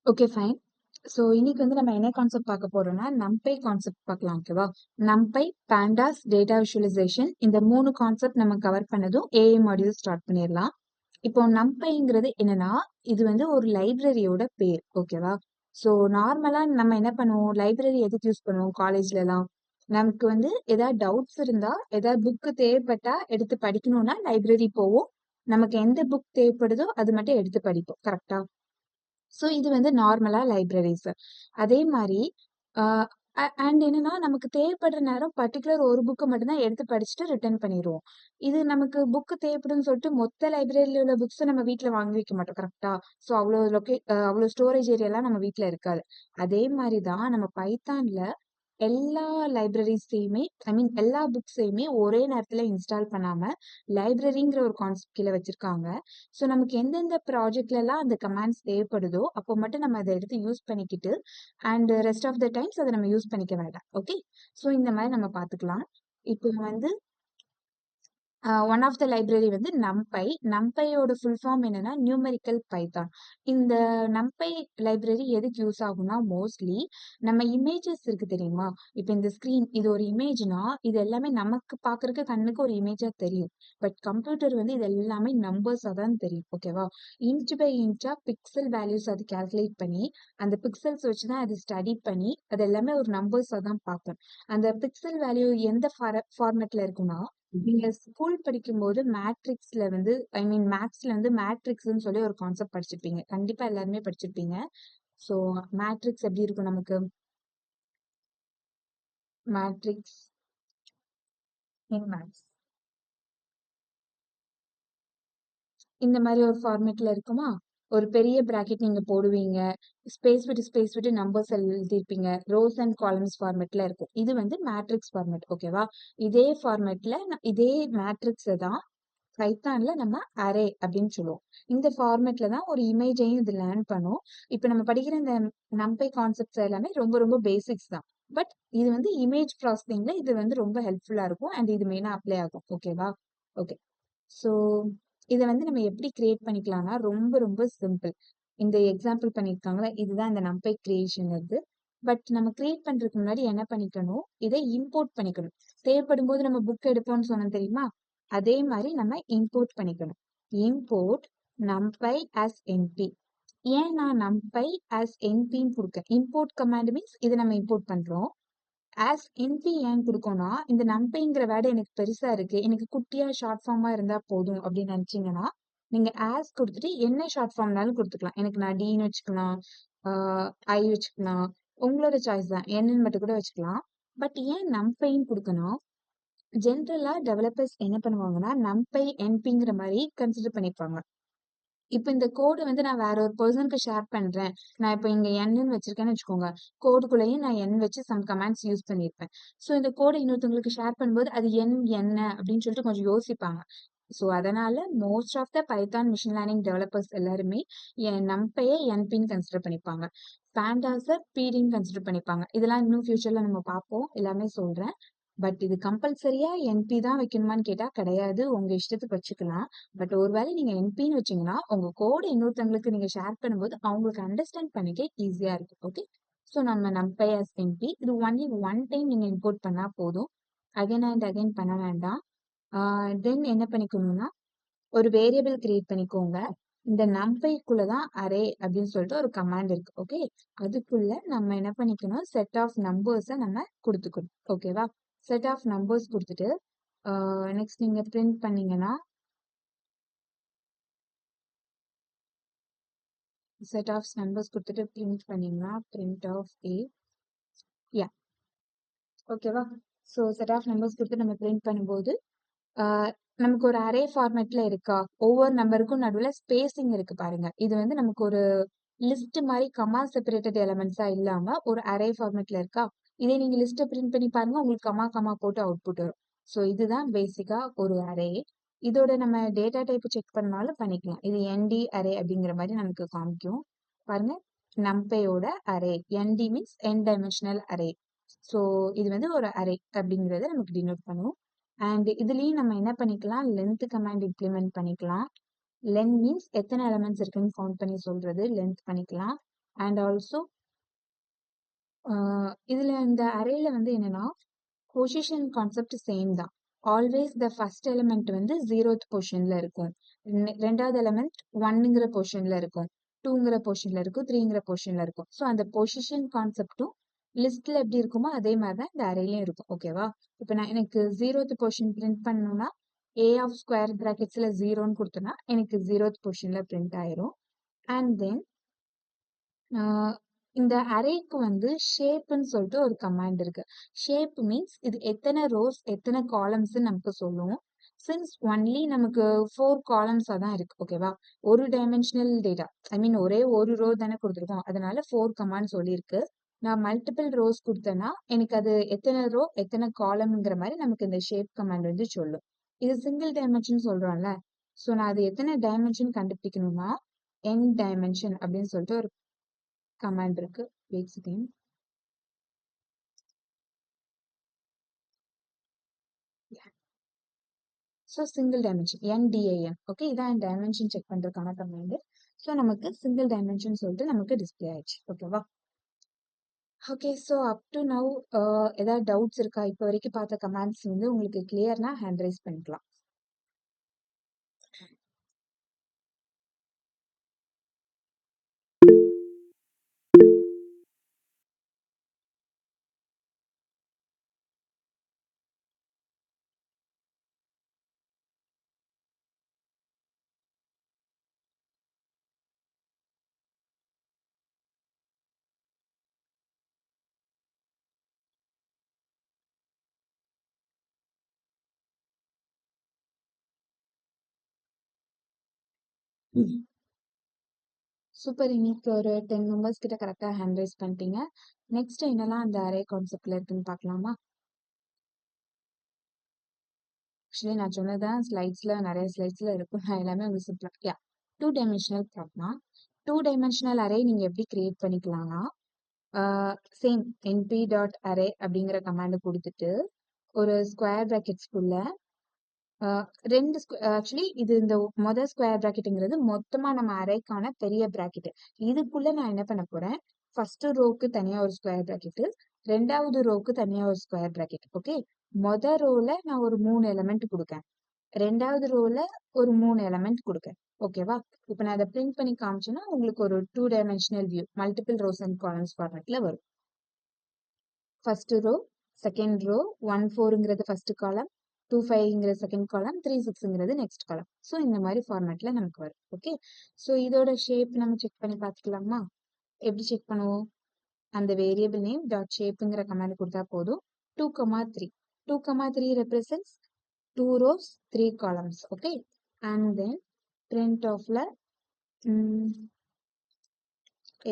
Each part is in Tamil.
Okay, fine. ஸோ இன்னைக்கு வந்து நம்ம என்ன கான்செப்ட் பார்க்க போறோம்னா, NumPy கான்செப்ட் பார்க்கலாம். ஓகேவா? NumPy, Pandas, டேட்டா விஷுவலைசேஷன் இந்த 3 கான்செப்ட் நம்ம கவர் பண்ணதும் ஏஐ மாடியூல் ஸ்டார்ட் பண்ணிடலாம். இப்போ NumPyங்கிறது என்னன்னா, இது வந்து ஒரு லைப்ரரியோட பேர். ஓகேவா? ஸோ நார்மலா நம்ம என்ன பண்ணுவோம்? லைப்ரரி எதுக்கு யூஸ் பண்ணுவோம் காலேஜ்லலாம்? நமக்கு வந்து ஏதாவது டவுட்ஸ் இருந்தா, ஏதாவது புக் தேவைப்பட்டா எடுத்து படிக்கணும்னா லைப்ரரி போவோம். நமக்கு எந்த புக் தேவைப்படுதோ அது மட்டும் எடுத்து படிப்போம். கரெக்ட்டா? ஸோ இது வந்து நார்மலா லைப்ரரிஸ். அதே மாரி அ அண்ட் என்னன்னா, நமக்கு தேவைப்படுற நேரம் பர்ட்டிகுலர் ஒரு புக்க மட்டும் தான் எடுத்து படிச்சுட்டு ரிட்டர்ன் பண்ணிருவோம். இது நமக்கு புக் தேவைப்படும்னு சொல்லிட்டு மொத்த லைப்ரரியில உள்ள புக்ஸ நம்ம வீட்ல வாங்கி வைக்க மாட்டோம். கரெக்ட்டா? ஸோ அவ்ளோ ஸ்டோரேஜ் ஏரியாலாம் நம்ம வீட்ல இருக்காது. அதே மாரி தான் நம்ம பைத்தான்ல எல்லா லைப்ரரிஸையுமே எல்லா புக்ஸையுமே ஒரே நேரத்துல இன்ஸ்டால் பண்ணாம, லைப்ரரிங்கிற ஒரு கான்செப்ட் கீழ வச்சிருக்காங்க. ஸோ நமக்கு எந்தெந்த ப்ராஜெக்ட்லலாம் அந்த கமாண்ட்ஸ் தேவைப்படுதோ, அப்போ மட்டும் நம்ம அத எடுத்து யூஸ் பண்ணிக்கிட்டு, and rest of the times அத நம்ம யூஸ் பண்ணிக்க வேண்டாம். ஓகே. ஸோ இந்த மாரி நம்ம பார்த்துக்கலாம். இப்போ வந்து ஒன் ஆஃப் த லைப்ரரி வந்து NumPy. NumPyயோட ஃபுல் ஃபார்ம் என்னன்னா, நியூமெரிக்கல் பைத்தான். இந்த NumPy லைப்ரரி எதுக்கு யூஸ் ஆகும்னா, மோஸ்ட்லி நம்ம இமேஜஸ் இருக்கு தெரியுமா? இப்ப இந்த ஸ்க்ரீன் இது ஒரு இமேஜ்னா, இது எல்லாமே நமக்கு பார்க்கறக்கு கண்ணுக்கு ஒரு இமேஜா தெரியும். பட் கம்ப்யூட்டர் வந்து இது எல்லாமே நம்பர்ஸா தான் தெரியும். ஓகேவா? இன்ச் பை இன்ச்சா பிக்சல் வேல்யூஸ் அது கால்குலேட் பண்ணி, அந்த பிக்சல்ஸ் வச்சு தான் அது ஸ்டடி பண்ணி, அது எல்லாமே ஒரு நம்பர்ஸா தான் பார்க்கும். அந்த பிக்சல் வேல்யூ எந்த ஃபார்மேட்ல இருக்கும்னா, நீங்க ஸ்கூல் படிக்கும்போது மேட்ரிக்ஸ்ல வந்து மேத்ஸ்ல வந்து மேட்ரிக்ஸ்ன்னு சொல்லி ஒரு கான்செப்ட் படிச்சிருப்பீங்க. கண்டிப்பா எல்லாருமே படிச்சிருப்பீங்க. ஸோ மேட்ரிக்ஸ் எப்படி இருக்கும் நமக்கு? மேட்ரிக்ஸ் இன் மேத்ஸ் இந்த மாதிரி ஒரு ஃபார்மேட்ல இருக்குமா? ஒரு பெரிய பிராக்கெட் நீங்க போடுவீங்க. ஸ்பேஸ் விட்டு நம்பர்ஸ் எழுதியிருப்பீங்க. ரோஸ் அண்ட் காலம்ஸ் ஃபார்மேட்ல இருக்கும். இது வந்து மேட்ரிக்ஸ் ஃபார்மேட். ஓகேவா? இதே ஃபார்மேட்ல இதே மேட்ரிக்ஸ தான் பைத்தான்ல நம்ம அரே அப்படின்னு சொல்லுவோம். இந்த ஃபார்மேட்ல தான் ஒரு இமேஜையும் இது லேர்ன் பண்ணும். இப்போ நம்ம படிக்கிற இந்த NumPy கான்செப்ட்ஸ் எல்லாமே ரொம்ப ரொம்ப பேசிக்ஸ் தான். பட் இது வந்து இமேஜ் ப்ராசஸிங்ல இது வந்து ரொம்ப ஹெல்ப்ஃபுல்லா இருக்கும். அண்ட் இது மெயினா அப்ளை ஆகும். ஓகேவா? ஓகே. ஸோ இத வந்து நம்ம எப்படி கிரியேட் பண்ணிக்கலாம்னா, ரொம்ப ரொம்ப சிம்பிள். இந்த எக்ஸாம்பிள் பண்ணியிருக்காங்கல்ல, இதுதான் இந்த NumPy கிரியேஷன் இது. பட் நம்ம கிரியேட் பண்றதுக்கு முன்னாடி என்ன பண்ணிக்கணும், இதை இம்போர்ட் பண்ணிக்கணும். தேவைப்படும்போது நம்ம புக் எடுப்போம்னு சொன்னோம் தெரியுமா? அதே மாரி நம்ம இம்போர்ட் பண்ணிக்கணும். Import NumPy as NP. ஏன் நான் NumPy as NPன்னு குடுக்கேன்? இம்போர்ட் கமாண்ட் மீன்ஸ் இத நம்ம இம்போர்ட் பண்றோம். ஆஸ் என்பி ஏன் குடுக்கோம்னா, இந்த நம்பைங்கிற வேர்டு எனக்கு பெருசா இருக்கு. எனக்கு குட்டியா ஷார்ட் ஃபார்மா இருந்தா போதும் அப்படின்னு நினைச்சீங்கன்னா, நீங்க ஆஸ் குடுத்துட்டு என்ன ஷார்ட் ஃபார்ம்னாலும் குடுத்துக்கலாம். எனக்கு நான் டின்னு வச்சுக்கலாம், ஐ வச்சுக்கலாம். உங்களோட சாய்ஸ் தான். என்னன்னு மட்டும் கூட வச்சுக்கலாம். பட் ஏன் நம்பைன்னு குடுக்கணும்? ஜென்ரலா டெவலப்பர்ஸ் என்ன பண்ணுவாங்கன்னா, NumPy NPங்கிற மாரி கன்சிடர் பண்ணிப்பாங்க. இப்ப இந்த கோடு வந்து நான் வேற ஒரு பெர்சனுக்கு ஷேர் பண்றேன். நான் இப்ப இங்க Nன்னு வச்சிருக்கேன்னு வச்சுக்கோங்க. கோடுக்குள்ளேயும் நான் N வச்சு சம் கமாண்ட்ஸ் யூஸ் பண்ணியிருப்பேன். ஸோ இந்த கோட இன்னொருத்தவங்களுக்கு ஷேர் பண்ணும்போது அது என்ன அப்படின்னு சொல்லிட்டு கொஞ்சம் யோசிப்பாங்க. ஸோ அதனால most of the Python machine learning developers எல்லாருமே NumPy NPன்னு கன்சிடர் பண்ணிப்பாங்க. Pandas PDன்னு கன்சிடர் பண்ணிப்பாங்க. இதெல்லாம் இன்னும் ஃபியூச்சர்ல நம்ம பார்ப்போம். எல்லாமே சொல்றேன். பட் இது கம்பல்சரியா NP தான் வைக்கணுமான்னு கேட்டா கிடையாது. உங்க இஷ்டத்துக்கு வச்சுக்கலாம். பட் ஒருவேளை நீங்க NPன்னு வச்சீங்கன்னா, உங்க கோட இன்னொருத்தவங்களுக்கு நீங்க ஷேர் பண்ணும்போது, அவங்களுக்கு அண்டர்ஸ்டாண்ட் பண்ணிக்க ஈஸியா இருக்கும். ஓகே. ஸோ நம்ம NumPy as NP இது ஒன்லி ஒன் டைம் நீங்க இம்போர்ட் பண்ணா போதும். அகைன் அண்ட் அகைன் பண்ண வேண்டாம். தென் என்ன பண்ணிக்கணும்னா, ஒரு வேரியபிள் கிரியேட் பண்ணிக்கோங்க. இந்த NumPyக்குள்ள தான் அரே அப்படின்னு சொல்லிட்டு ஒரு கமாண்ட் இருக்கு. ஓகே. அதுக்குள்ள நம்ம என்ன பண்ணிக்கணும், செட் ஆஃப் நம்பர்ஸ நம்ம குடுத்துக்கணும். ஓகேவா? செட் ஆஃப் நம்பர்ஸ் குடுத்துட்டு, நெக்ஸ்ட் நீங்க பிரிண்ட் பண்ணீங்கன்னா, செட் ஆஃப் நம்பர்ஸ் குடுத்துட்டு பிரிண்ட் பண்ணீங்கன்னா, பிரிண்ட் ஆஃப் ஏ யா ஓகேவா? ஸோ செட் ஆஃப் நம்பர்ஸ் குடுத்து நம்ம பிரிண்ட் பண்ணும்போது, நமக்கு ஒரு அரே ஃபார்மேட்ல இருக்கா? ஒவ்வொரு நம்பருக்கும் நடுவுல ஸ்பேசிங் இருக்கு பாருங்க. இது வந்து நமக்கு ஒரு லிஸ்ட் மாரி கமா செப்பரேட்டட் எலிமெண்ட்ஸா இல்லாம ஒரு அரே ஃபார்மேட்ல இருக்கா? இதே நீங்க லிஸ்ட்ட பிரிண்ட் பண்ணி பாருங்க. உங்களுக்கு கமா போட்டு அவுட்புட் வரும். ஸோ இதுதான் பேசிக்கா ஒரு அரே. இதோட நம்ம டேட்டா டைப் செக் பண்ணாலும் பண்ணிக்கலாம். இது ND அரே அப்படிங்கிற மாரி நமக்கு காமிக்கும். பாருங்க. NumPyயோட array. ND means n dimensional array. So இது வந்து ஒரு அரே அப்படிங்கிறத நமக்கு டினோட் பண்ணும். அண்ட் இதுலயும் நம்ம என்ன பண்ணிக்கலாம், லென்த் கமாண்ட் இம்ப்ளிமெண்ட் பண்ணிக்கலாம். லென் மீன்ஸ் எத்தனை எலமெண்ட்ஸ் இருக்குன்னு கவுண்ட் பண்ணி சொல்றது லென்த் பண்ணிக்கலாம். அண்ட் ஆல்சோ இதுல இந்த அரேல வந்து என்னன்னா பொசிஷன் கான்செப்ட் சேம் தான். ஆல்வேஸ் த ஃபர்ஸ்ட் எலிமெண்ட் வந்து 0th பொசிஷன்ல இருக்கும். ரெண்டாவது எலிமெண்ட் 1ங்கிற பொசிஷன்ல இருக்கும், 2ங்கிற பொசிஷன்ல இருக்கும், 3ங்கிற பொசிஷன்ல இருக்கும். ஸோ அந்த பொசிஷன் கான்செப்டும் லிஸ்ட்ல எப்படி இருக்குமோ அதே மாதிரி தான் இந்த அரேலையும் இருக்கும். ஓகேவா? இப்போ நான் எனக்கு 0th பொசிஷன் பிரிண்ட் பண்ணணும்னா ஏ ஆஃப் ஸ்கொயர் பிராக்கெட்ஸ்ல 0ன்னு கொடுத்தோன்னா எனக்கு 0th பொசிஷன்ல பிரிண்ட் ஆயிரும். அண்ட் தென் இந்த அரேக்கு வந்து ஷேப்னு சொல்லிட்டு ஒரு கமாண்ட் இருக்கு. ஷேப் மீன்ஸ் இது எத்தனை ரோஸ் எத்தனை காலம்ஸ் நமக்கு சொல்லும். சின்ஸ் ஒன்லி நமக்கு 4 காலம்ஸா தான் இருக்கு. ஓகேவா? ஒரு டைமென்ஷனல் டேட்டா, ஐ மீன் ஒரே ஒரு ரோ தானே கொடுத்துருக்கோம், அதனால 4 கமாண்ட் சொல்லியிருக்கு. நான் மல்டிபிள் ரோஸ் கொடுத்தேன்னா எனக்கு அது எத்தனை ரோ எத்தனை காலம்ங்கிற மாதிரி நமக்கு இந்த ஷேப் கமாண்ட் வந்து சொல்லும். இது சிங்கிள் டைமென்ஷன் சொல்றோம்ல, ஸோ நான் அது எத்தனை டைமென்ஷன் கண்டுபிடிக்கணும்னா n டைமென்ஷன் அப்படின்னு சொல்லிட்டு ஒரு கமாண்ட் இருக்கு. Wait second. So single dimension NDIN. Okay, இதான் டைமென்ஷன் செக் பண்றதுக்கான கமாண்ட். ஸோ நமக்கு சிங்கிள் டைமென்ஷன் சொல்லிட்டு நமக்கு டிஸ்பிளே ஆயிடுச்சு. ஓகேவா? Okay, so up to now ஏதாவது டவுட்ஸ் இருக்கா? இப்போ வரைக்கும் பார்த்த கமாண்ட்ஸ் வந்து உங்களுக்கு கிளியர்னா ஹேண்ட் ரைஸ் பண்ணிக்கலாம். சூப்பர், இன்னைக்கு ஒரு 10 மெம்பர்ஸ் கிட்ட கரெக்டாக ஹேண்ட் ரைஸ் பண்ணிட்டீங்க. நெக்ஸ்ட் என்னெல்லாம் அந்த அரே கான்செப்ட்ல இருக்குன்னு பார்க்கலாமா? ஆக்சுவலி நான் சொன்னதான் ஸ்லைட்ஸ்ல நிறைய ஸ்லைட்ஸ்ல இருக்கும், நான் எல்லாமே உங்களுக்கு சிம்பிளா 2 டைமென்ஷனல் ப்ராப்ளம். 2 டைமென்ஷனல் அரே நீங்க எப்படி கிரியேட் பண்ணிக்கலாம்னா சேம் np.array அப்படிங்கிற கமாண்ட் கொடுத்துட்டு ஒரு ஸ்கொயர் பிராக்கெட்ஸ்குள்ள ரெண்டு ஆக்சுவலி இது இந்த மொதல் ஸ்கொயர் பிராக்கெட்டுங்கிறது மொத்தமா நம்ம அரேக்கான பெரிய பிராக்கெட். இதுக்குள்ள நான் என்ன பண்ண போறேன், ஃபர்ஸ்ட் ரோக்கு தனியா ஒரு ஸ்கொயர் பிராக்கெட், ரெண்டாவது ரோக்கு தனியா ஒரு ஸ்கொயர் பிராக்கெட். ஓகே, மொதல் ரோல நான் ஒரு 3 எலிமெண்ட் கொடுக்கேன், ரெண்டாவது ரோல ஒரு 3 எலிமெண்ட் கொடுக்கேன். ஓகேவா? இப்போ நான் அதை பிரிண்ட் பண்ணி காமிச்சேன்னா உங்களுக்கு ஒரு 2 dimensional view multiple rows and columns ஃபார்மேட்ல வரும். ஃபர்ஸ்ட் ரோ, செகண்ட் ரோ, 1 4ங்கிறது first column, 2 5ங்கிறது second column, 3 6ங்கிறது next காலம். ஸோ இந்த மாதிரி ஃபார்மேட்ல நமக்கு வரும். ஓகே, ஸோ இதோட ஷேப் நம்ம செக் பண்ணி பார்த்துக்கலாமா? எப்படி செக் பண்ணுவோம்? அந்த வேரியபிள் நேம் டாட் ஷேப்புங்கிற கமாண்ட் கொடுத்தா போதும். 2,3 2,3 represents 2 rows 3 columns. Okay, and then print offல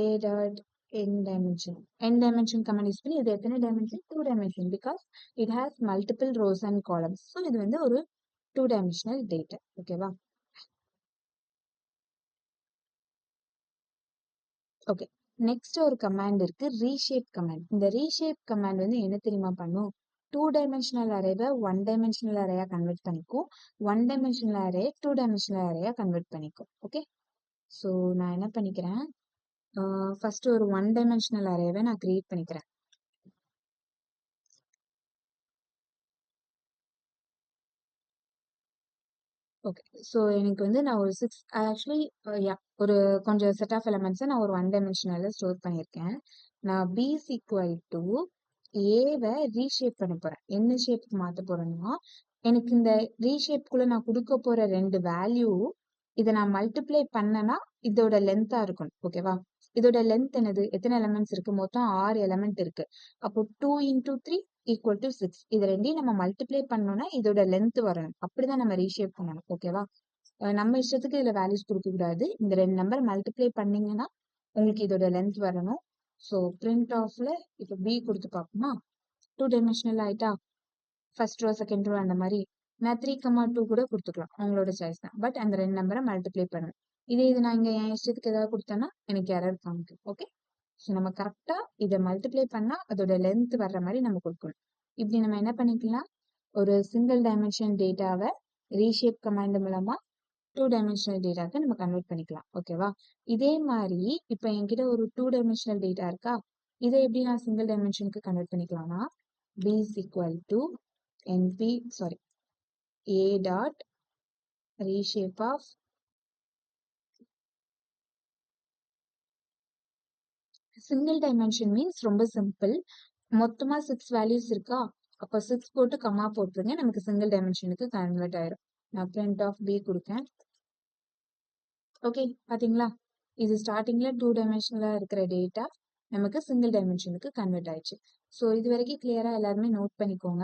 a dot n dimension. n dimension command use பண்ணி இது எத்தனை dimension? 2 dimension because it has multiple rows and columns. So இது வந்து ஒரு 2 dimensional data. ஓகேவா? ஓகே, நெக்ஸ்ட் ஒரு கமாண்ட் இருக்கு, ரீஷேப் கமாண்ட். இந்த ரீஷேப் கமாண்ட் வந்து என்ன தெரியுமா பண்ணும்? 2 டைமென்ஷனல் அரேவை 1 டைமென்ஷனல் அரேயா கன்வெர்ட் பண்ணிக்கும், 1 டைமென்ஷனல் அரே 2 டைமென்ஷனல் அரேயா கன்வெர்ட் பண்ணிக்கும். ஓகே, ஸோ நான் என்ன பண்ணிக்கிறேன், ஃபர்ஸ்ட் ஒரு 1 டைமென்ஷனல் அரேவை நான் கிரியேட் பண்ணிக்கிறேன். ஓகே, ஸோ எனக்கு வந்து நான் ஒரு 6 ஆக்சுவலி ஒரு கொஞ்சம் செட் ஆஃப் எலமெண்ட்ஸை நான் ஒரு 1 டைமென்ஷனல்ல ஸ்டோர் பண்ணியிருக்கேன். நான் b is equal to ஏவை ரீஷேப் பண்ண போறேன். என்ன ஷேப்புக்கு மாற்ற போறேன்னா, எனக்கு இந்த ரீஷேப்குள்ள நான் கொடுக்க போற 2 வேல்யூ இதை நான் மல்டிப்ளை பண்ணனா இதோட லென்த்தா இருக்கணும். ஓகேவா? இதோட லென்த் என்னது, எத்தனை எலமெண்ட்ஸ் இருக்கு, மொத்தம் 6 எலமெண்ட் இருக்கு. அப்போ 2 into 3 equal to 6. இது ரெண்டையும் நம்ம மல்டிப்ளை பண்ணோம்னா இதோட லென்த் வரணும். அப்படிதான் நம்ம ரீஷேப் பண்ணணும். ஓகேவா? நம்ம இஷ்டத்துக்கு இதுல வேல்யூஸ் கொடுக்க கூடாது. இந்த 2 நம்பர் மல்டிப்ளை பண்ணீங்கன்னா உங்களுக்கு இதோட லென்த் வரணும். ஸோ பிரிண்ட் ஆஃப்ல இப்போ b கொடுத்து பார்ப்போமா? 2 டைமென்ஷனல் ஆயிட்டா, ஃபர்ஸ்ட் ரோ செகண்ட் ரோ அந்த மாதிரி நான் 3,2 கூட கொடுத்துக்கலாம், உங்களோட சாய்ஸ் தான். பட் அந்த 2 நம்பரை மல்டிப்ளை பண்ணணும். இது நான் இங்க என் இஷ்டத்துக்கு ஏதாவது கொடுத்தேன்னா எனக்கு எரர் காமிக்கும். ஓகே, ஸோ நம்ம கரெக்டா இதை மல்டிப்ளை பண்ணா அதோட லென்த் வர்ற மாதிரி நம்ம கொடுக்கணும். இப்படி நம்ம என்ன பண்ணிக்கலாம், ஒரு சிங்கிள் டைமென்ஷன் டேட்டாவை ரீஷேப் கமாண்ட் மூலமா டூ டைமென்ஷனல் டேட்டாக்கு நம்ம கன்வெர்ட் பண்ணிக்கலாம். ஓகேவா? இதே மாதிரி இப்போ என்கிட்ட ஒரு டூ டைமென்ஷனல் டேட்டா இருக்கா, இதை எப்படி நான் சிங்கிள் டைமென்ஷனுக்கு கன்வெர்ட் பண்ணிக்கலாம்னா b is equal to np sorry a dot reshape of single dimension means ரொம்ப சிம்பிள். மொத்தமா 6 வேல்யூஸ் இருக்கா, அப்போ 6 போட்டு கமா போட்டுருங்க, நமக்கு சிங்கிள் டைமென்ஷனுக்கு கன்வெர்ட் ஆயிரும். நான் print of b கொடுக்கேன். ஓகே, பாத்தீங்களா? இது ஸ்டார்டிங்ல டூ டைமென்ஷன்ல இருக்கிற டேட்டா நமக்கு சிங்கிள் டைமென்ஷனுக்கு கன்வெர்ட் ஆயிடுச்சு. ஸோ இது வரைக்கும் கிளியரா எல்லாருமே நோட் பண்ணிக்கோங்க.